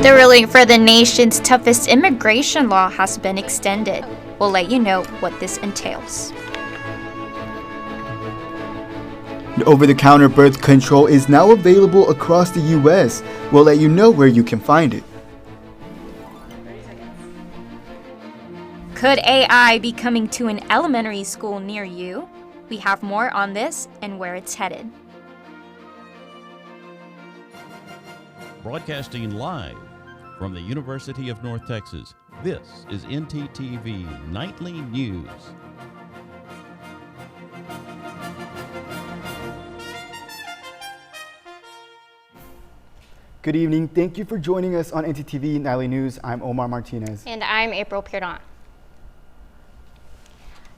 The ruling for the nation's toughest immigration law has been extended. We'll let you know what this entails. Over-the-counter birth control is now available across the U.S. We'll let you know where you can find it. Could AI be coming to an elementary school near you? We have more on this and where it's headed. Broadcasting live from the University of North Texas, this is ntTV Nightly News. Good evening. Thank you for joining us on ntTV Nightly News. I'm Omar Martinez. And I'm April Pierdon.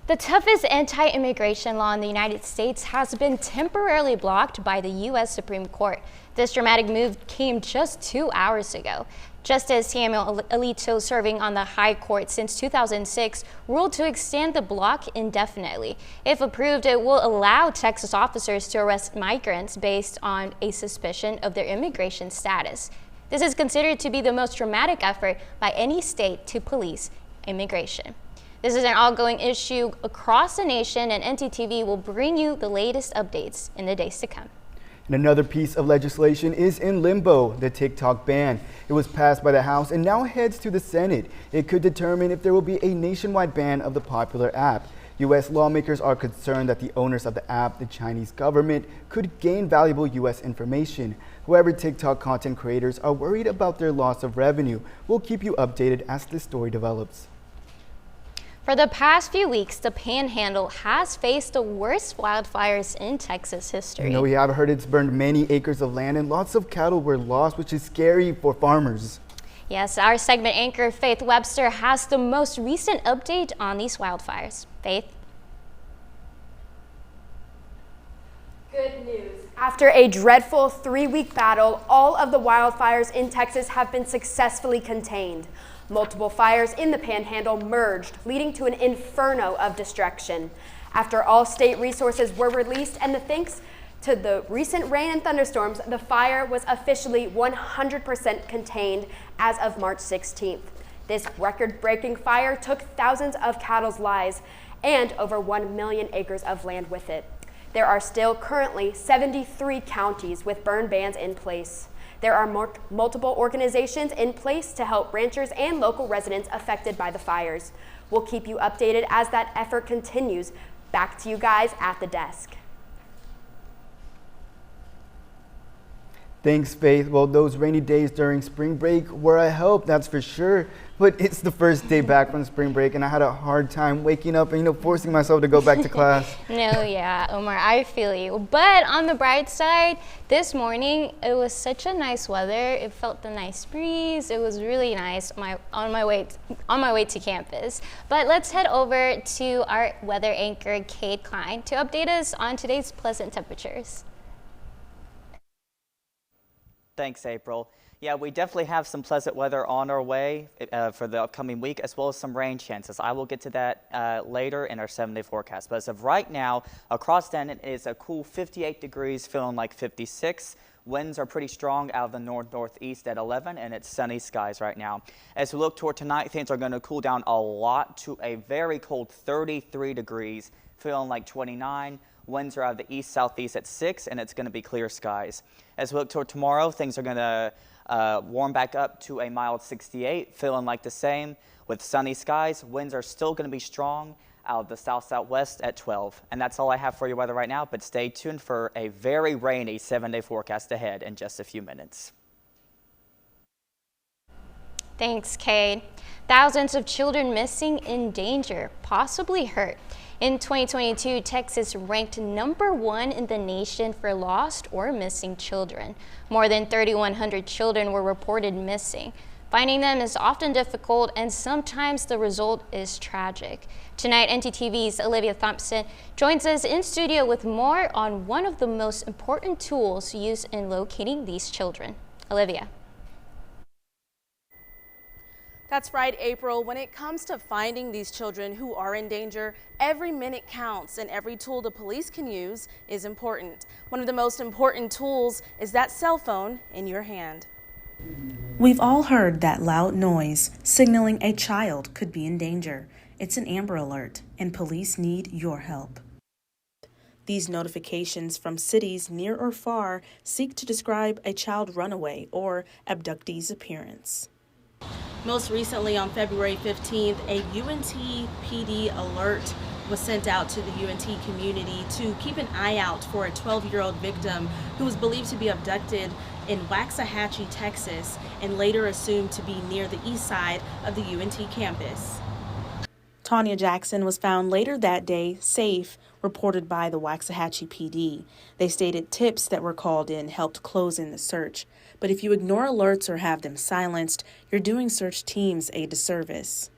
The toughest anti-immigration law in the United States has been temporarily blocked by the U.S. Supreme Court. This dramatic move came just 2 hours ago. Justice Samuel Alito, serving on the High Court since 2006, ruled to extend the block indefinitely. If approved, it will allow Texas officers to arrest migrants based on a suspicion of their immigration status. This is considered to be the most dramatic effort by any state to police immigration. This is an ongoing issue across the nation, and ntTV will bring you the latest updates in the days to come. And another piece of legislation is in limbo, the TikTok ban. It was passed by the House and now heads to the Senate. It could determine if there will be a nationwide ban of the popular app. U.S. lawmakers are concerned that the owners of the app, the Chinese government, could gain valuable U.S. information. However, TikTok content creators are worried about their loss of revenue. We'll keep you updated as this story develops. For the past few weeks, the Panhandle has faced the worst wildfires in Texas history. We have heard it's burned many acres of land and lots of cattle were lost, which is scary for farmers. Yes, our segment anchor Faith Webster has the most recent update on these wildfires. Faith? Good news. After a dreadful 3-week battle, all of the wildfires in Texas have been successfully contained. Multiple fires in the Panhandle merged, leading to an inferno of destruction. After all state resources were released and thanks to the recent rain and thunderstorms, the fire was officially 100% contained as of March 16th. This record-breaking fire took thousands of cattle's lives and over 1 million acres of land with it. There are still currently 73 counties with burn bans in place. There are multiple organizations in place to help ranchers and local residents affected by the fires. We'll keep you updated as that effort continues. Back to you guys at the desk. Thanks, Faith. Well, those rainy days during spring break were a help, that's for sure. But it's the first day back from spring break, and I had a hard time waking up and, forcing myself to go back to class. No, yeah, Omar, I feel you. But on the bright side, this morning, it was such a nice weather. It felt the nice breeze. It was really nice on my way to campus. But let's head over to our weather anchor, Kate Klein, to update us on today's pleasant temperatures. Thanks, April. Yeah, we definitely have some pleasant weather on our way for the upcoming week, as well as some rain chances. I will get to that later in our 7-day forecast. But as of right now, across Denton, it is a cool 58 degrees, feeling like 56. Winds are pretty strong out of the north-northeast at 11, and it's sunny skies right now. As we look toward tonight, things are going to cool down a lot to a very cold 33 degrees, feeling like 29. Winds are out of the east-southeast at 6, and it's going to be clear skies. As we look toward tomorrow, things are going to warm back up to a mild 68, feeling like the same with sunny skies. Winds are still going to be strong out of the south-southwest at 12. And that's all I have for your weather right now, but stay tuned for a very rainy 7-day forecast ahead in just a few minutes. Thanks, Kate. Thousands of children missing, in danger, possibly hurt. In 2022, Texas ranked #1 in the nation for lost or missing children. More than 3,100 children were reported missing. Finding them is often difficult, and sometimes the result is tragic. Tonight, ntTV's Olivia Thompson joins us in studio with more on one of the most important tools used in locating these children. Olivia. That's right, April. When it comes to finding these children who are in danger, every minute counts, and every tool the police can use is important. One of the most important tools is that cell phone in your hand. We've all heard that loud noise signaling a child could be in danger. It's an Amber Alert, and police need your help. These notifications from cities near or far seek to describe a child runaway or abductee's appearance. Most recently, on February 15th, a UNT PD alert was sent out to the UNT community to keep an eye out for a 12-year-old victim who was believed to be abducted in Waxahachie, Texas, and later assumed to be near the east side of the UNT campus. Tanya Jackson was found later that day safe, reported by the Waxahachie PD. They stated tips that were called in helped close in the search. But if you ignore alerts or have them silenced, you're doing search teams a disservice.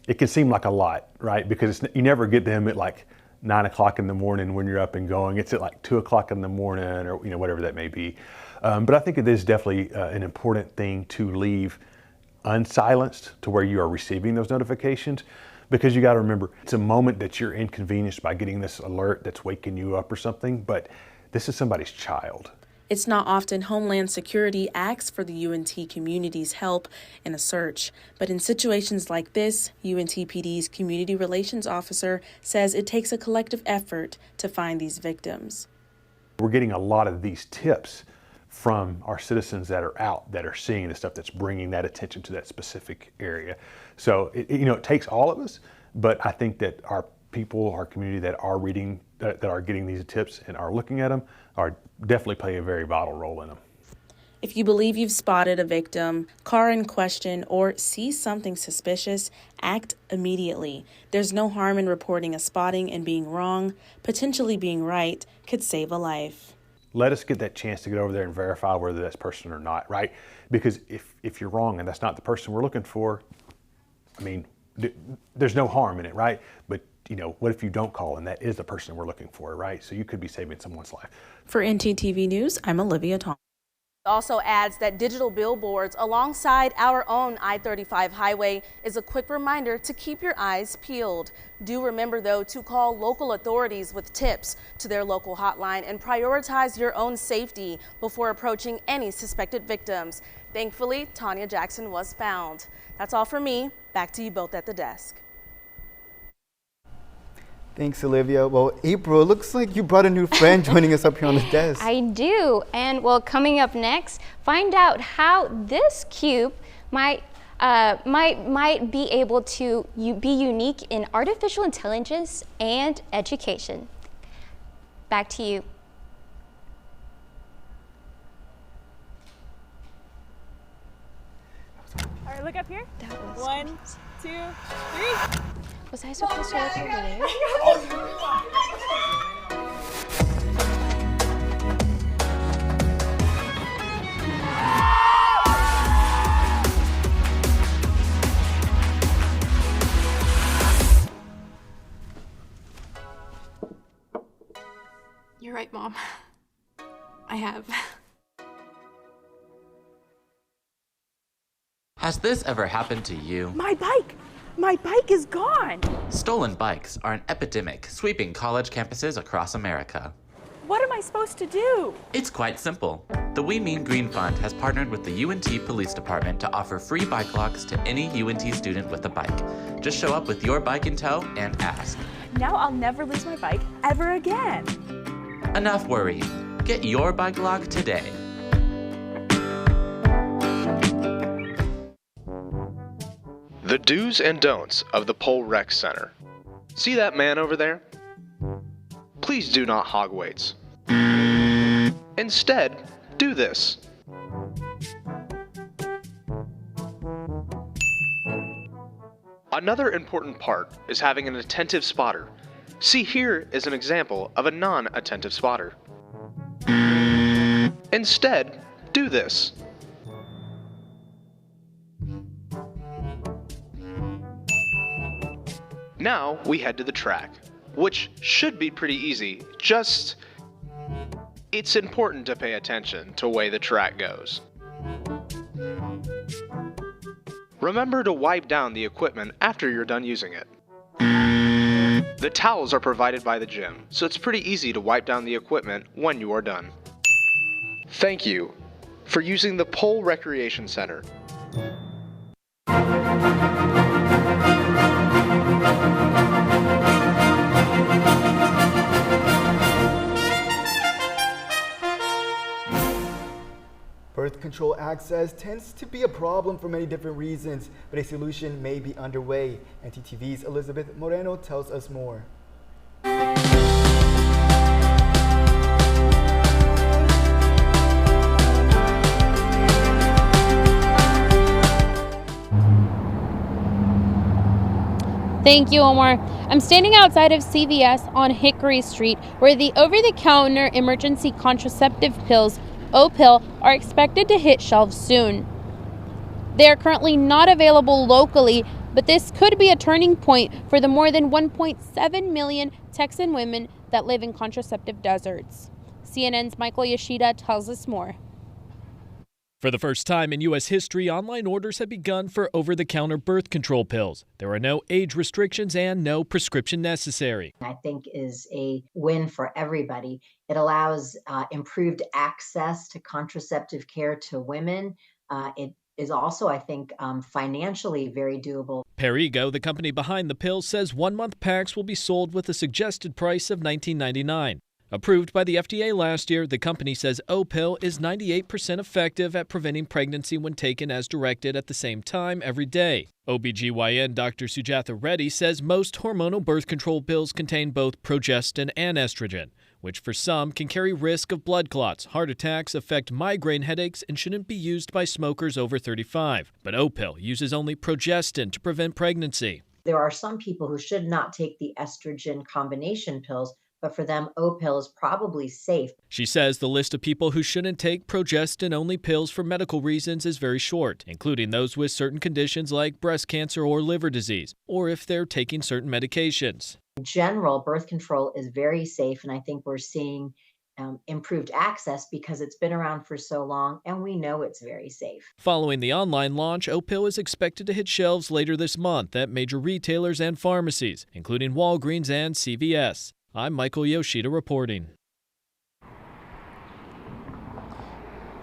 It can seem like a lot, right? Because you never get them at like 9 o'clock in the morning when you're up and going. It's at like 2 o'clock in the morning, or whatever that may be. But I think it is definitely an important thing to leave unsilenced to where you are receiving those notifications, because you got to remember, it's a moment that you're inconvenienced by getting this alert that's waking you up or something, but this is somebody's child. It's not often Homeland Security asks for the UNT community's help in a search, but in situations like this, UNT PD's Community Relations Officer says it takes a collective effort to find these victims. We're getting a lot of these tips from our citizens that are out, that are seeing the stuff that's bringing that attention to that specific area. So, it takes all of us, but I think that our people, our community that are reading, that are getting these tips and are looking at them, are definitely play a very vital role in them. If you believe you've spotted a victim, car in question, or see something suspicious, act immediately. There's no harm in reporting a spotting, and being wrong, potentially being right, could save a life. Let us get that chance to get over there and verify whether that's person or not, right? Because if you're wrong and that's not the person we're looking for, I mean, there's no harm in it, right? But what if you don't call and that is the person we're looking for, right? So you could be saving someone's life. For ntTV News, I'm Olivia Tom. Also adds that digital billboards alongside our own I-35 highway is a quick reminder to keep your eyes peeled. Do remember, though, to call local authorities with tips to their local hotline and prioritize your own safety before approaching any suspected victims. Thankfully, Tanya Jackson was found. That's all for me. Back to you both at the desk. Thanks, Olivia. Well, April, it looks like you brought a new friend joining us up here on the desk. I do. And well, coming up next, find out how this cube might be able to be unique in artificial intelligence and education. Back to you. All right, look up here. That was 1, 2, 3. Was I supposed to look over there? You're right, Mom. I have. Has this ever happened to you? My bike! My bike is gone! Stolen bikes are an epidemic sweeping college campuses across America. What am I supposed to do? It's quite simple. The We Mean Green Fund has partnered with the UNT Police Department to offer free bike locks to any UNT student with a bike. Just show up with your bike in tow and ask. Now I'll never lose my bike ever again. Enough worrying. Get your bike lock today. The do's and don'ts of the Pole Rec Center. See that man over there? Please do not hog weights. Instead, do this. Another important part is having an attentive spotter. See, here is an example of a non-attentive spotter. Instead, do this. Now we head to the track, which should be pretty easy, just it's important to pay attention to the way the track goes. Remember to wipe down the equipment after you're done using it. The towels are provided by the gym, so it's pretty easy to wipe down the equipment when you are done. Thank you. for using the Pole Recreation Center. Birth control access tends to be a problem for many different reasons, but a solution may be underway. ntTV's Elizabeth Moreno tells us more. Thank you, Omar. I'm standing outside of CVS on Hickory Street, where the over-the-counter emergency contraceptive pills, O-pill, are expected to hit shelves soon. They are currently not available locally, but this could be a turning point for the more than 1.7 million Texan women that live in contraceptive deserts. CNN's Michael Yoshida tells us more. For the first time in U.S. history, online orders have begun for over-the-counter birth control pills. There are no age restrictions and no prescription necessary. I think is a win for everybody. It allows improved access to contraceptive care to women. It is also, I think, financially very doable. Perrigo, the company behind the pill, says one-month packs will be sold with a suggested price of $19.99. Approved by the FDA last year, the company says O-pill is 98% effective at preventing pregnancy when taken as directed at the same time every day. OBGYN Dr. Sujatha Reddy says most hormonal birth control pills contain both progestin and estrogen, which for some can carry risk of blood clots, heart attacks, affect migraine headaches, and shouldn't be used by smokers over 35. But O-pill uses only progestin to prevent pregnancy. There are some people who should not take the estrogen combination pills, but for them, O-pill is probably safe. She says the list of people who shouldn't take progestin-only pills for medical reasons is very short, including those with certain conditions like breast cancer or liver disease, or if they're taking certain medications. In general, birth control is very safe, and I think we're seeing improved access because it's been around for so long, and we know it's very safe. Following the online launch, O-pill is expected to hit shelves later this month at major retailers and pharmacies, including Walgreens and CVS. I'm Michael Yoshida reporting.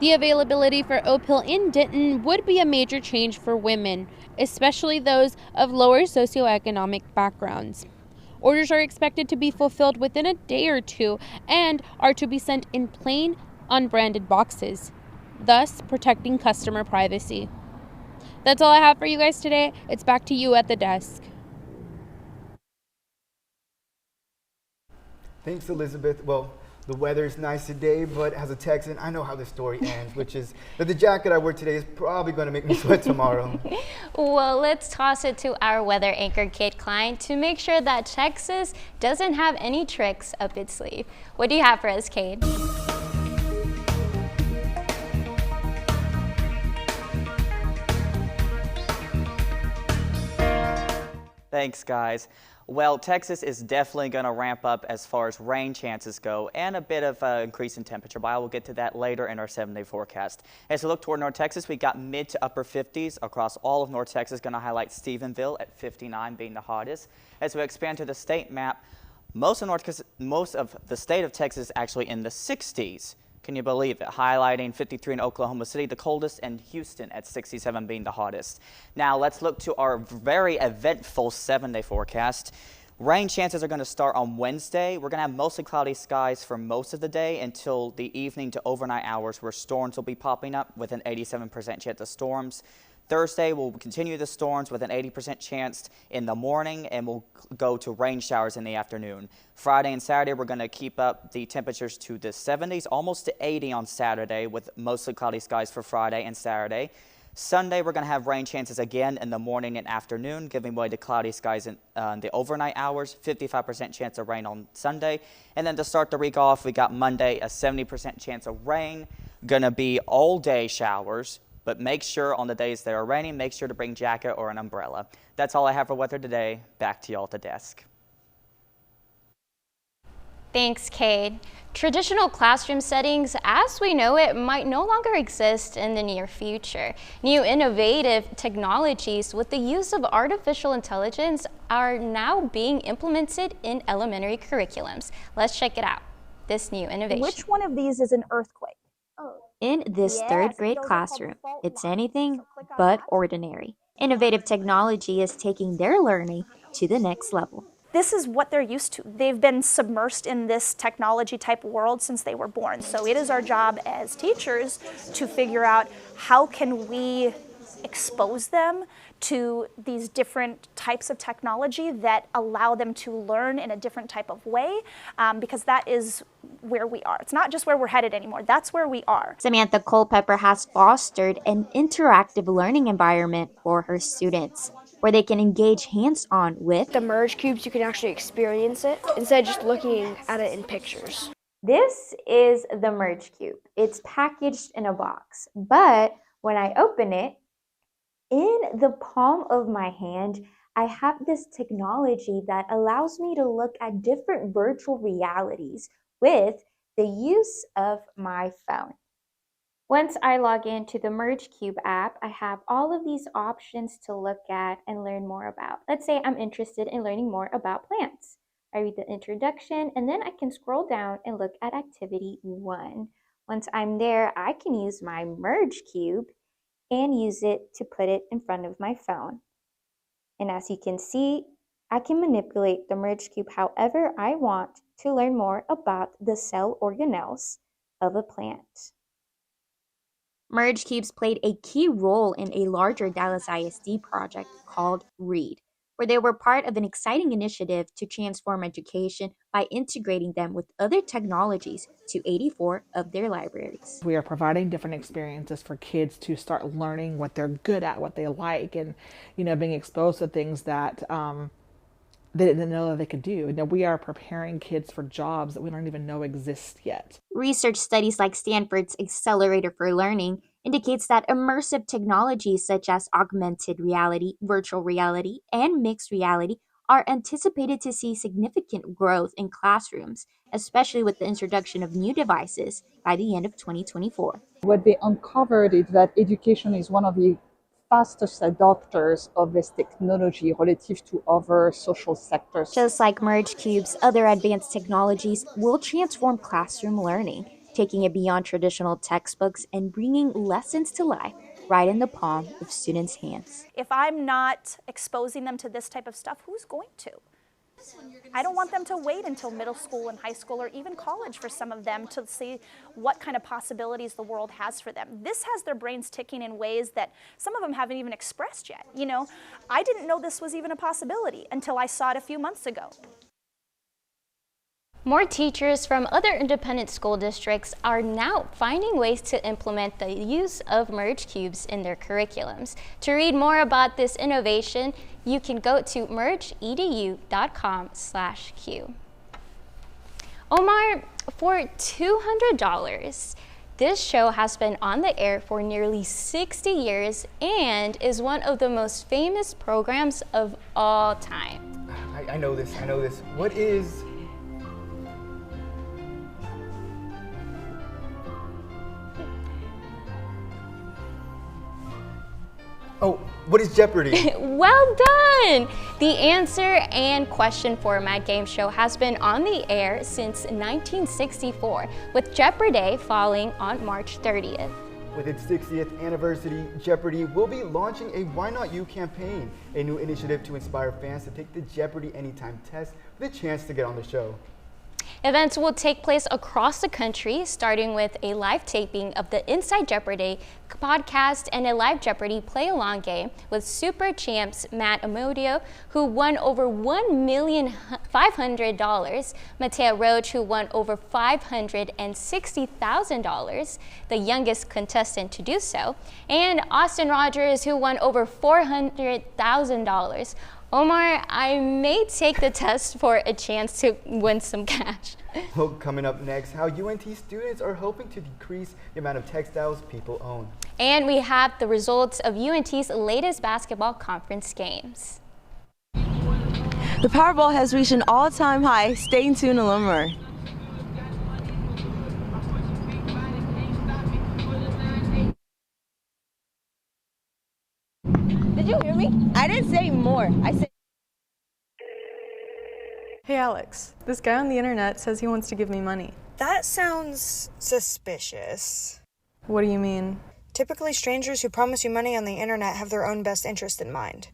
The availability for O-pill in Denton would be a major change for women, especially those of lower socioeconomic backgrounds. Orders are expected to be fulfilled within a day or two and are to be sent in plain, unbranded boxes, thus protecting customer privacy. That's all I have for you guys today. It's back to you at the desk. Thanks, Elizabeth. Well, the weather is nice today, but as a Texan, I know how this story ends, which is that the jacket I wear today is probably going to make me sweat tomorrow. Well, let's toss it to our weather anchor, Kate Klein, to make sure that Texas doesn't have any tricks up its sleeve. What do you have for us, Kate? Thanks, guys. Well, Texas is definitely going to ramp up as far as rain chances go and a bit of increase in temperature, but I will get to that later in our 7-day forecast. As we look toward North Texas, we got mid to upper 50s across all of North Texas, going to highlight Stephenville at 59 being the hottest. As we expand to the state map, most of the state of Texas actually in the 60s. Can you believe it? Highlighting 53 in Oklahoma City, the coldest, and Houston at 67 being the hottest. Now let's look to our very eventful 7-day forecast. Rain chances are going to start on Wednesday. We're going to have mostly cloudy skies for most of the day until the evening to overnight hours where storms will be popping up with an 87% chance of storms. Thursday, we'll continue the storms with an 80% chance in the morning, and we'll go to rain showers in the afternoon. Friday and Saturday, we're going to keep up the temperatures to the 70s, almost to 80 on Saturday, with mostly cloudy skies for Friday and Saturday. Sunday, we're going to have rain chances again in the morning and afternoon, giving way to cloudy skies in the overnight hours, 55% chance of rain on Sunday. And then to start the week off, we got Monday, a 70% chance of rain, going to be all-day showers. But make sure on the days that are raining, make sure to bring jacket or an umbrella. That's all I have for weather today. Back to y'all at the desk. Thanks, Kate. Traditional classroom settings, as we know it, might no longer exist in the near future. New innovative technologies with the use of artificial intelligence are now being implemented in elementary curriculums. Let's check it out. This new innovation. Which one of these is an earthquake? Oh, In this third grade classroom, it's anything but ordinary. Innovative technology is taking their learning to the next level. This is what they're used to. They've been submersed in this technology type world since they were born. So it is our job as teachers to figure out how can we expose them to these different types of technology that allow them to learn in a different type of way, because that is where we are. It's not just where we're headed anymore, that's where we are. Samantha Culpepper has fostered an interactive learning environment for her students, where they can engage hands-on with the merge cubes. You can actually experience it instead of just looking at it in pictures. This is the merge cube. It's packaged in a box, but when I open it, in the palm of my hand, I have this technology that allows me to look at different virtual realities with the use of my phone. Once I log into the Merge Cube app, I have all of these options to look at and learn more about. Let's say I'm interested in learning more about plants. I read the introduction and then I can scroll down and look at activity 1. Once I'm there, I can use my Merge Cube and use it to put it in front of my phone. And as you can see, I can manipulate the Merge Cube however I want to learn more about the cell organelles of a plant. Merge Cubes played a key role in a larger Dallas ISD project called READ, where they were part of an exciting initiative to transform education by integrating them with other technologies to 84 of their libraries. We are providing different experiences for kids to start learning what they're good at, what they like, and being exposed to things that they didn't know that they could do. We are preparing kids for jobs that we don't even know exist yet. Research studies like Stanford's Accelerator for Learning indicates that immersive technologies such as augmented reality, virtual reality, and mixed reality are anticipated to see significant growth in classrooms, especially with the introduction of new devices by the end of 2024. What they uncovered is that education is one of the fastest adopters of this technology relative to other social sectors. Just like Merge Cubes, other advanced technologies will transform classroom learning, taking it beyond traditional textbooks and bringing lessons to life right in the palm of students' hands. If I'm not exposing them to this type of stuff, who's going to? I don't want them to wait until middle school and high school or even college for some of them to see what kind of possibilities the world has for them. This has their brains ticking in ways that some of them haven't even expressed yet. I didn't know this was even a possibility until I saw it a few months ago. More teachers from other independent school districts are now finding ways to implement the use of Merge Cubes in their curriculums. To read more about this innovation, you can go to mergeedu.com/Q. Omar, for $200, this show has been on the air for nearly 60 years and is one of the most famous programs of all time. I know this. What is... Oh, what is Jeopardy? Well done! The answer and question format game show has been on the air since 1964, with Jeopardy falling on March 30th. With its 60th anniversary, Jeopardy will be launching a Why Not You campaign, a new initiative to inspire fans to take the Jeopardy Anytime test with a chance to get on the show. Events will take place across the country, starting with a live taping of the Inside Jeopardy podcast and a live Jeopardy play-along game with super champs Matt Amodio, who won over $1,500,000, Mateo Roach, who won over $560,000, the youngest contestant to do so, and Austin Rogers, who won over $400,000. Omar, I may take the test for a chance to win some cash. Well, coming up next, how UNT students are hoping to decrease the amount of textiles people own. And we have the results of UNT's latest basketball conference games. The Powerball has reached an all-time high. Stay tuned to learn more. Did you hear me? I didn't say more. I said... Hey Alex, this guy on the internet says he wants to give me money. That sounds suspicious. What do you mean? Typically, strangers who promise you money on the internet have their own best interest in mind.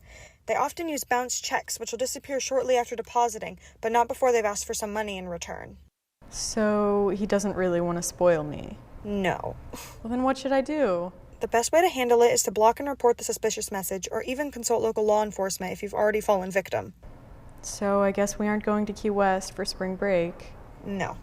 They often use bounce checks, which will disappear shortly after depositing, but not before they've asked for some money in return. So he doesn't really want to spoil me? No. Well, then what should I do? The best way to handle it is to block and report the suspicious message, or even consult local law enforcement if you've already fallen victim. So I guess we aren't going to Key West for spring break? No.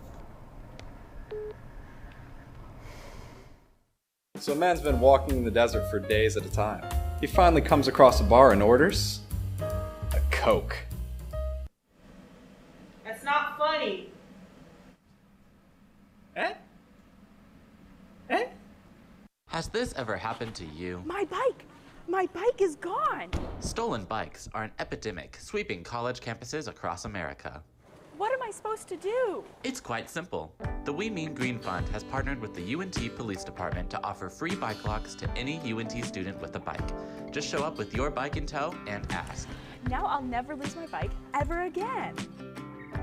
So a man's been walking in the desert for days at a time. He finally comes across a bar and orders a Coke. That's not funny. Has this ever happened to you? My bike! My bike is gone! Stolen bikes are an epidemic sweeping college campuses across America. What am I supposed to do? It's quite simple. The We Mean Green Fund has partnered with the UNT Police Department to offer free bike locks to any UNT student with a bike. Just show up with your bike in tow and ask. Now I'll never lose my bike ever again.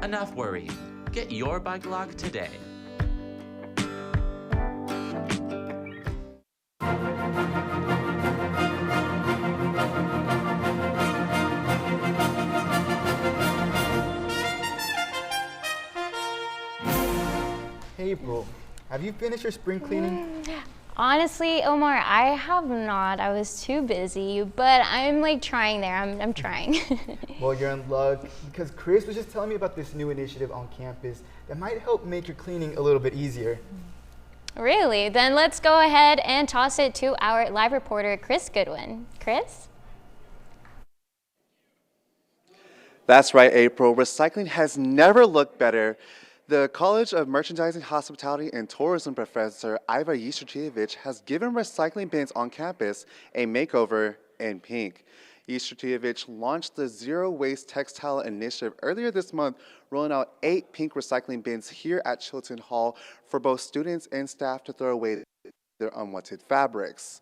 Enough worrying. Get your bike lock today. April, have you finished your spring cleaning? Honestly, Omar, I have not. I was too busy, but I'm like trying there. I'm trying. Well, you're in luck because Chris was just telling me about this new initiative on campus that might help make your cleaning a little bit easier. Really? Then let's go ahead and toss it to our live reporter, Chris Goodwin. Chris? That's right, April. Recycling has never looked better. The College of Merchandising, Hospitality, and Tourism professor Iva Yestertievich has given recycling bins on campus a makeover in pink. Yestertievich launched the Zero Waste Textile Initiative earlier this month, rolling out 8 pink recycling bins here at Chilton Hall for both students and staff to throw away their unwanted fabrics.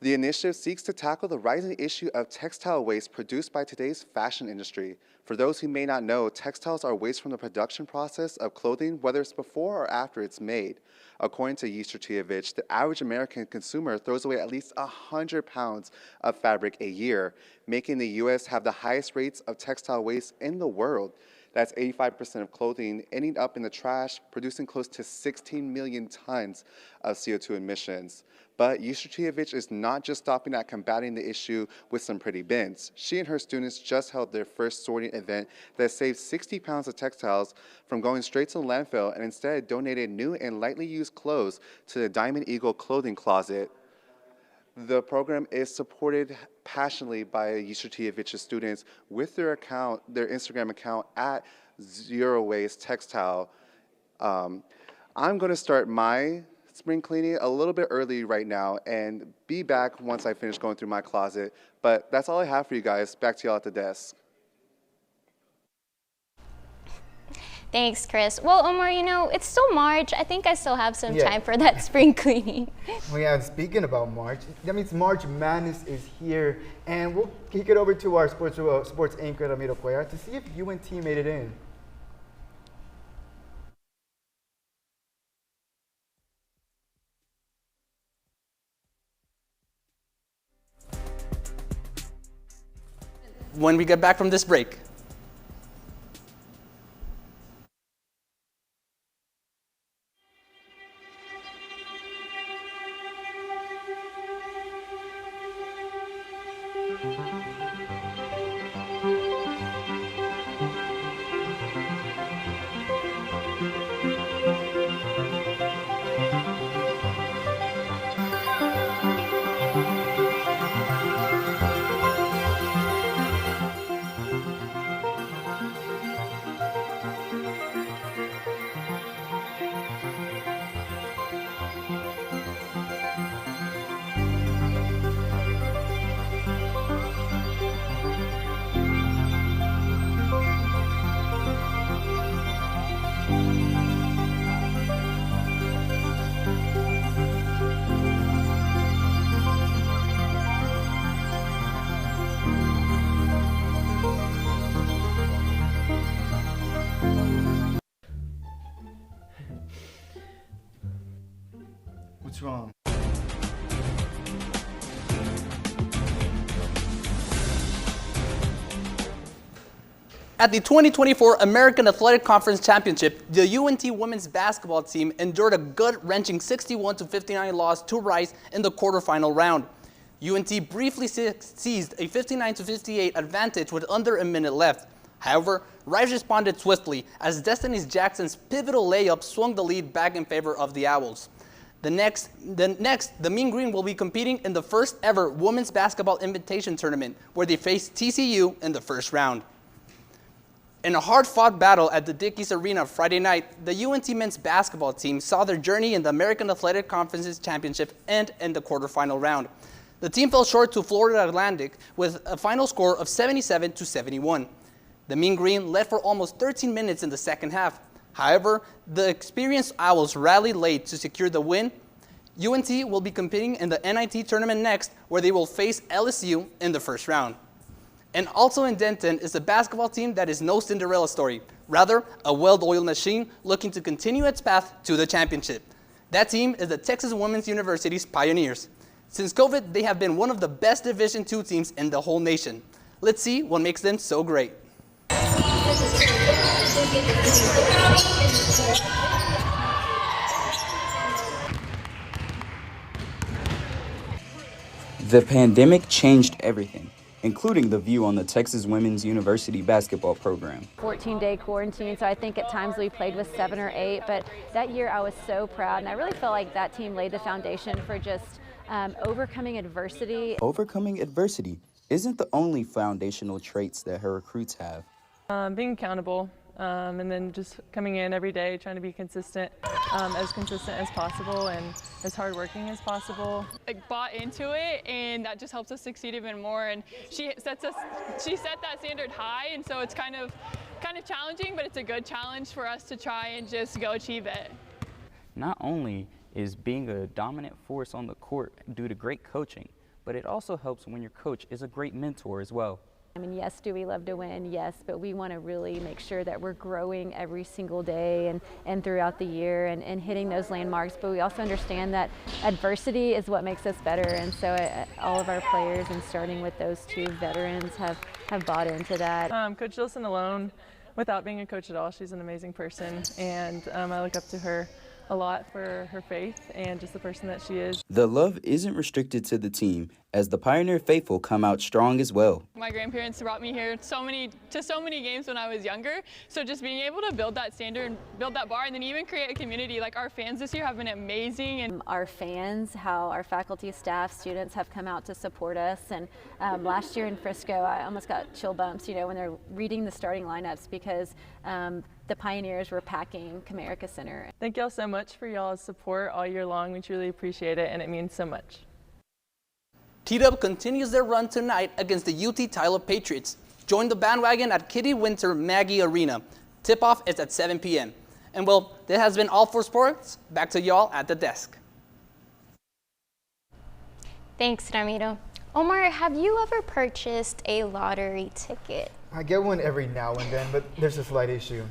The initiative seeks to tackle the rising issue of textile waste produced by today's fashion industry. For those who may not know, textiles are waste from the production process of clothing, whether it's before or after it's made. According to Yestertievich, the average American consumer throws away at least 100 pounds of fabric a year, making the U.S. have the highest rates of textile waste in the world. That's 85% of clothing ending up in the trash, producing close to 16 million tons of CO2 emissions. But Yestertievich is not just stopping at combating the issue with some pretty bins. She and her students just held their first sorting event that saved 60 pounds of textiles from going straight to the landfill and instead donated new and lightly used clothes to the Diamond Eagle clothing closet. The program is supported passionately by Yestertievich's students with their Instagram account at Zero Waste Textile. I'm going to start my spring cleaning a little bit early right now and be back once I finish going through my closet. But that's all I have for you guys. Back to y'all at the desk. Thanks, Chris. Well, Omar, you know, it's still March. I think I still have some time for that spring cleaning. Well, yeah, speaking about March, that means March Madness is here. And we'll kick it over to our sports anchor, Ramiro Cuellar, to see if UNT made it in. When we get back from this break. What's wrong? At the 2024 American Athletic Conference Championship, the UNT women's basketball team endured a gut-wrenching 61-59 loss to Rice in the quarterfinal round. UNT briefly seized a 59-58 advantage with under a minute left. However, Rice responded swiftly as Destiny Jackson's pivotal layup swung the lead back in favor of the Owls. The Mean Green will be competing in the first ever women's basketball invitation tournament, where they face TCU in the first round. In a hard-fought battle at the Dickies Arena Friday night, the UNT men's basketball team saw their journey in the American Athletic Conference Championship end in the quarterfinal round. The team fell short to Florida Atlantic with a final score of 77-71. The Mean Green led for almost 13 minutes in the second half. However, the experienced Owls rallied late to secure the win. UNT will be competing in the NIT tournament next, where they will face LSU in the first round. And also in Denton is a basketball team that is no Cinderella story, rather a well-oiled machine looking to continue its path to the championship. That team is the Texas Women's University's Pioneers. Since COVID, they have been one of the best Division II teams in the whole nation. Let's see what makes them so great. The pandemic changed everything, including the view on the Texas Women's University basketball program. 14-day quarantine, so I think at times we played with 7 or 8, but that year I was so proud, and I really felt like that team laid the foundation for just overcoming adversity. Overcoming adversity isn't the only foundational traits that her recruits have. Being accountable, and then just coming in every day, trying to be consistent as possible and as hardworking as possible. Like bought into it, and that just helps us succeed even more. And she set that standard high, and so it's kind of challenging, but it's a good challenge for us to try and just go achieve it. Not only is being a dominant force on the court due to great coaching, but it also helps when your coach is a great mentor as well. I mean, yes, do we love to win? Yes, but we want to really make sure that we're growing every single day and throughout the year and hitting those landmarks. But we also understand that adversity is what makes us better. And so all of our players, and starting with those two veterans, have bought into that. Coach Wilson alone, without being a coach at all, she's an amazing person. And I look up to her a lot for her faith and just the person that she is. The love isn't restricted to the team, as the Pioneer faithful come out strong as well. My grandparents brought me here to so many games when I was younger, so just being able to build that standard and build that bar, and then even create a community. Like, our fans this year have been amazing. And our fans, how our faculty, staff, students have come out to support us. And last year in Frisco, I almost got chill bumps, when they're reading the starting lineups, because the Pioneers were packing Comerica Center. Thank y'all so much for y'all's support all year long. We truly appreciate it, and it means so much. T-Dub continues their run tonight against the UT Tyler Patriots. Join the bandwagon at Kitty Winter Maggie Arena. Tip-off is at 7 p.m. And well, that has been all for sports. Back to y'all at the desk. Thanks, Ramiro. Omar, have you ever purchased a lottery ticket? I get one every now and then, but there's a slight issue.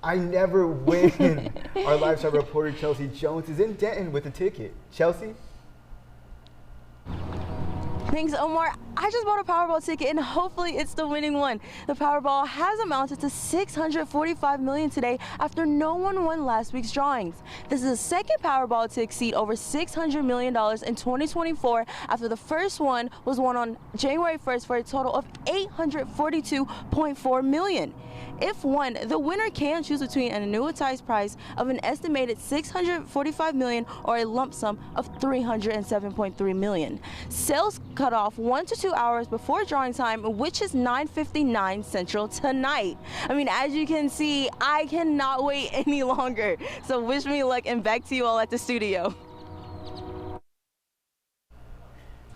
I never win. Our lifestyle reporter Chelsea Jones is in Denton with a ticket. Chelsea? Thanks, Omar. I just bought a Powerball ticket, and hopefully it's the winning one. The Powerball has amounted to $645 million today after no one won last week's drawings. This is the second Powerball to exceed over $600 million in 2024 after the first one was won on January 1st for a total of $842.4 million. If won, the winner can choose between an annuitized prize of an estimated $645 million or a lump sum of $307.3 million. Sales cut off 1 to 2 hours before drawing time, which is 9:59 Central tonight. I mean, as you can see, I cannot wait any longer. So wish me luck, and back to you all at the studio.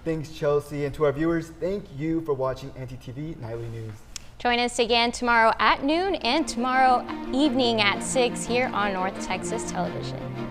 Thanks, Chelsea. And to our viewers, thank you for watching ntTV Nightly News. Join us again tomorrow at noon and tomorrow evening at 6 here on North Texas Television.